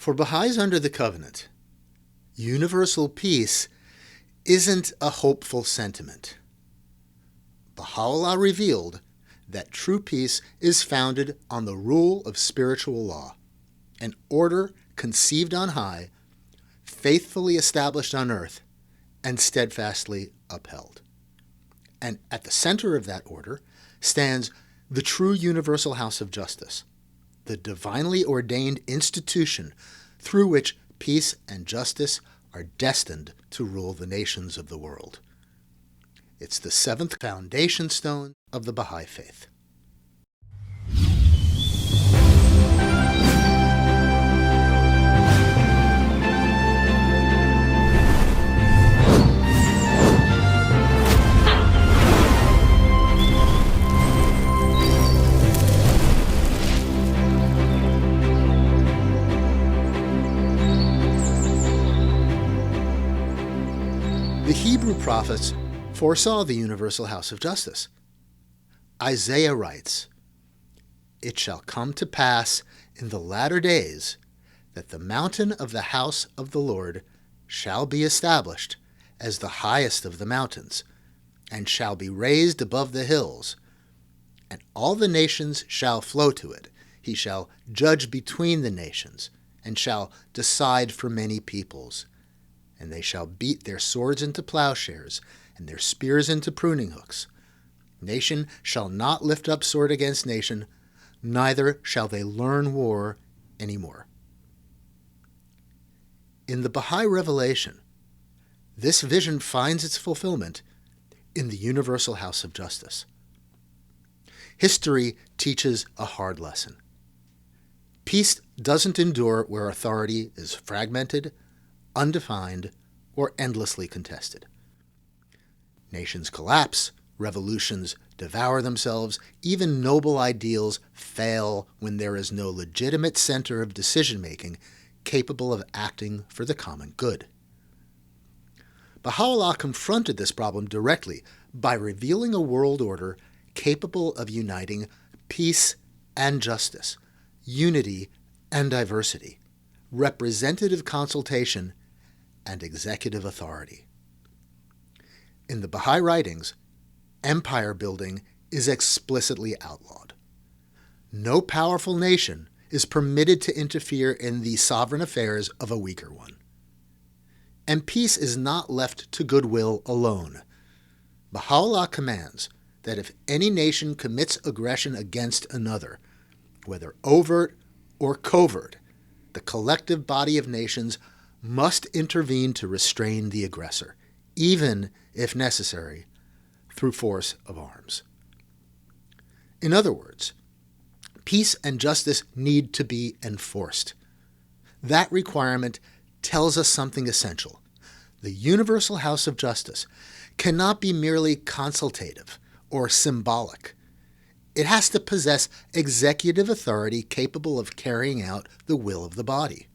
For Bahá'ís Under the Covenant, universal peace isn't a hopeful sentiment. Baha'u'lláh revealed that true peace is founded on the rule of spiritual law, an order conceived on high, faithfully established on earth, and steadfastly upheld. And at the center of that order stands the true universal house of justice, the divinely ordained institution through which peace and justice are destined to rule the nations of the world. It's the seventh foundation stone of the Baha'i Faith. The Hebrew prophets foresaw the universal house of justice. Isaiah writes, "It shall come to pass in the latter days that the mountain of the house of the Lord shall be established as the highest of the mountains, and shall be raised above the hills, and all the nations shall flow to it. He shall judge between the nations, and shall decide for many peoples. And they shall beat their swords into plowshares, and their spears into pruning hooks. Nation shall not lift up sword against nation, neither shall they learn war any more." In the Bahá'í Revelation, this vision finds its fulfillment in the universal house of justice. History teaches a hard lesson. Peace doesn't endure where authority is fragmented, undefined, or endlessly contested. Nations collapse, revolutions devour themselves, even noble ideals fail when there is no legitimate center of decision-making capable of acting for the common good. Baha'u'lláh confronted this problem directly by revealing a world order capable of uniting peace and justice, unity and diversity, representative consultation, and executive authority. In the Baha'i writings, empire building is explicitly outlawed. No powerful nation is permitted to interfere in the sovereign affairs of a weaker one. And peace is not left to goodwill alone. Baha'u'lláh commands that if any nation commits aggression against another, whether overt or covert, the collective body of nations must intervene to restrain the aggressor, even if necessary, through force of arms. In other words, peace and justice need to be enforced. That requirement tells us something essential. The universal house of justice cannot be merely consultative or symbolic. It has to possess executive authority capable of carrying out the will of the body.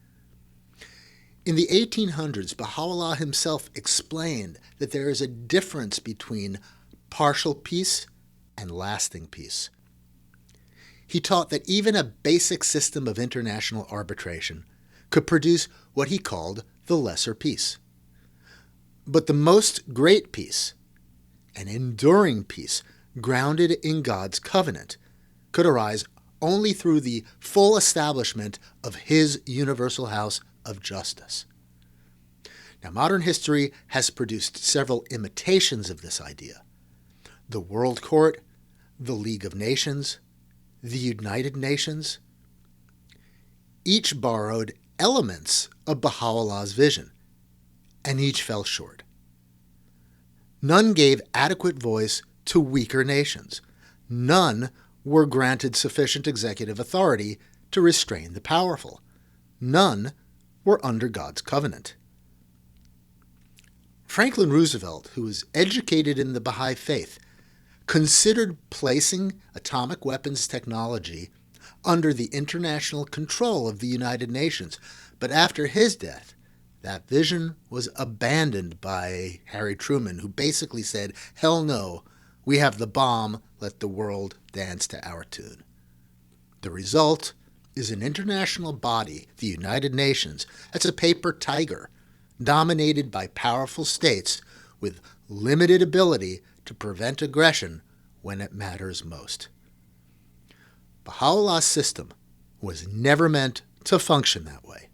In the 1800s, Baha'u'lláh himself explained that there is a difference between partial peace and lasting peace. He taught that even a basic system of international arbitration could produce what he called the lesser peace. But the most great peace, an enduring peace grounded in God's covenant, could arise only through the full establishment of his universal house of justice. Now, modern history has produced several imitations of this idea. The World Court, the League of Nations, the United Nations. Each borrowed elements of Baha'u'llah's vision, and each fell short. None gave adequate voice to weaker nations. None were granted sufficient executive authority to restrain the powerful. None were under God's covenant. Franklin Roosevelt, who was educated in the Baha'i Faith, considered placing atomic weapons technology under the international control of the United Nations, but after his death, that vision was abandoned by Harry Truman, who basically said, "Hell no, we have the bomb, let the world dance to our tune." The result, is an international body, the United Nations, that's a paper tiger, dominated by powerful states with limited ability to prevent aggression when it matters most. Baha'u'llah's system was never meant to function that way.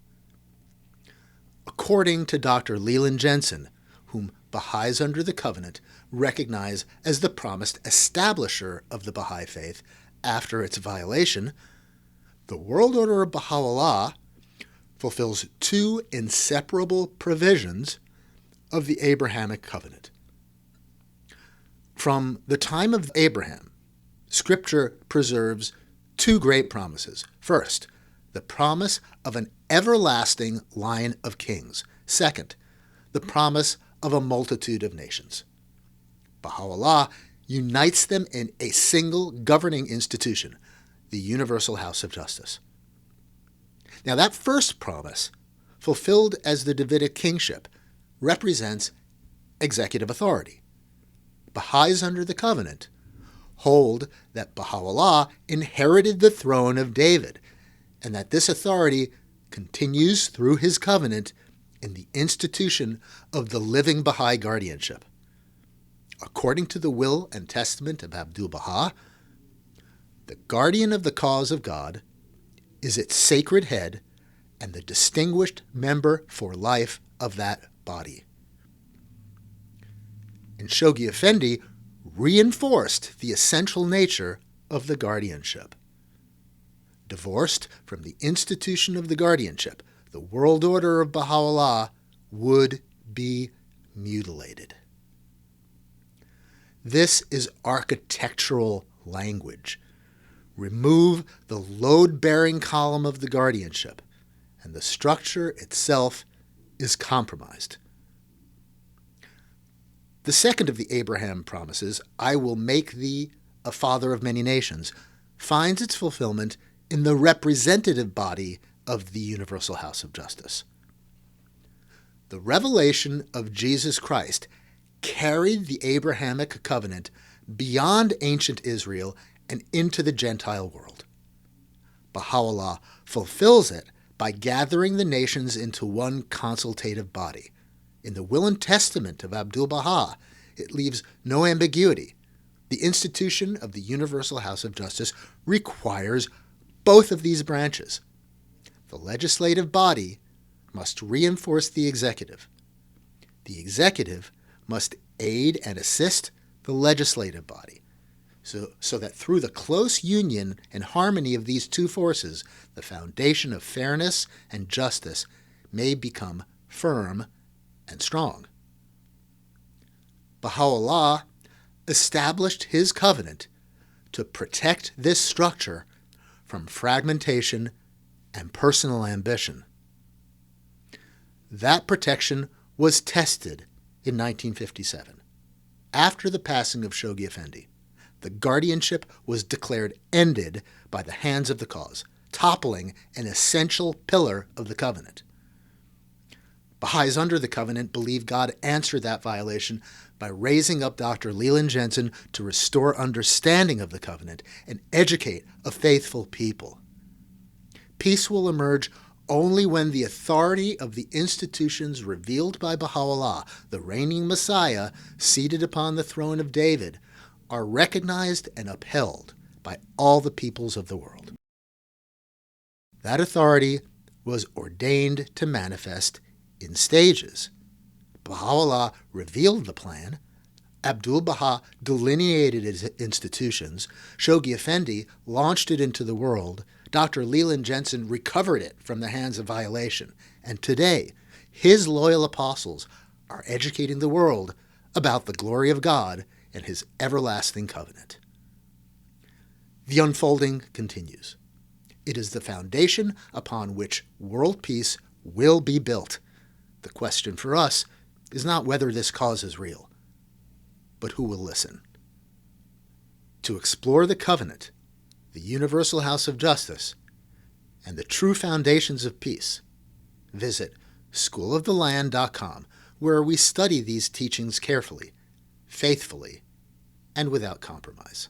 According to Dr. Leland Jensen, whom Bahá'ís Under the Covenant recognize as the promised establisher of the Bahá'í Faith after its violation, the world order of Baha'u'lláh fulfills two inseparable provisions of the Abrahamic covenant. From the time of Abraham, Scripture preserves two great promises. First, the promise of an everlasting line of kings. Second, the promise of a multitude of nations. Baha'u'lláh unites them in a single governing institution, the Universal House of Justice. Now, that first promise, fulfilled as the Davidic kingship, represents executive authority. Bahá'ís Under the Covenant hold that Baha'u'lláh inherited the throne of David, and that this authority continues through his covenant in the institution of the living Baha'i guardianship. According to the will and testament of Abdu'l-Baha, the guardian of the cause of God is its sacred head and the distinguished member for life of that body. And Shoghi Effendi reinforced the essential nature of the guardianship. Divorced from the institution of the guardianship, the world order of Baha'u'lláh would be mutilated. This is architectural language. Remove the load-bearing column of the guardianship, and the structure itself is compromised. The second of the Abraham promises, I will make thee a father of many nations, finds its fulfillment in the representative body of the Universal House of Justice. The revelation of Jesus Christ carried the Abrahamic covenant beyond ancient Israel and into the Gentile world. Baha'u'lláh fulfills it by gathering the nations into one consultative body. In the will and testament of Abdu'l-Baha, it leaves no ambiguity. The institution of the Universal House of Justice requires both of these branches. The legislative body must reinforce the executive. The executive must aid and assist the legislative body, so that through the close union and harmony of these two forces, the foundation of fairness and justice may become firm and strong. Baha'u'lláh established his covenant to protect this structure from fragmentation and personal ambition. That protection was tested in 1957. After the passing of Shoghi Effendi, the guardianship was declared ended by the hands of the cause, toppling an essential pillar of the covenant. Bahá'ís Under the Covenant believe God answered that violation by raising up Dr. Leland Jensen to restore understanding of the covenant and educate a faithful people. Peace will emerge only when the authority of the institutions revealed by Baha'u'lláh, the reigning Messiah seated upon the throne of David, are recognized and upheld by all the peoples of the world. That authority was ordained to manifest in stages. Baha'u'lláh revealed the plan, Abdu'l-Baha delineated its institutions, Shoghi Effendi launched it into the world, Dr. Leland Jensen recovered it from the hands of violation, and today his loyal apostles are educating the world about the glory of God and his everlasting covenant. The unfolding continues. It is the foundation upon which world peace will be built. The question for us is not whether this cause is real, but who will listen. To explore the covenant, the Universal House of Justice, and the true foundations of peace, visit schooloftheland.com, where we study these teachings carefully, faithfully, and without compromise.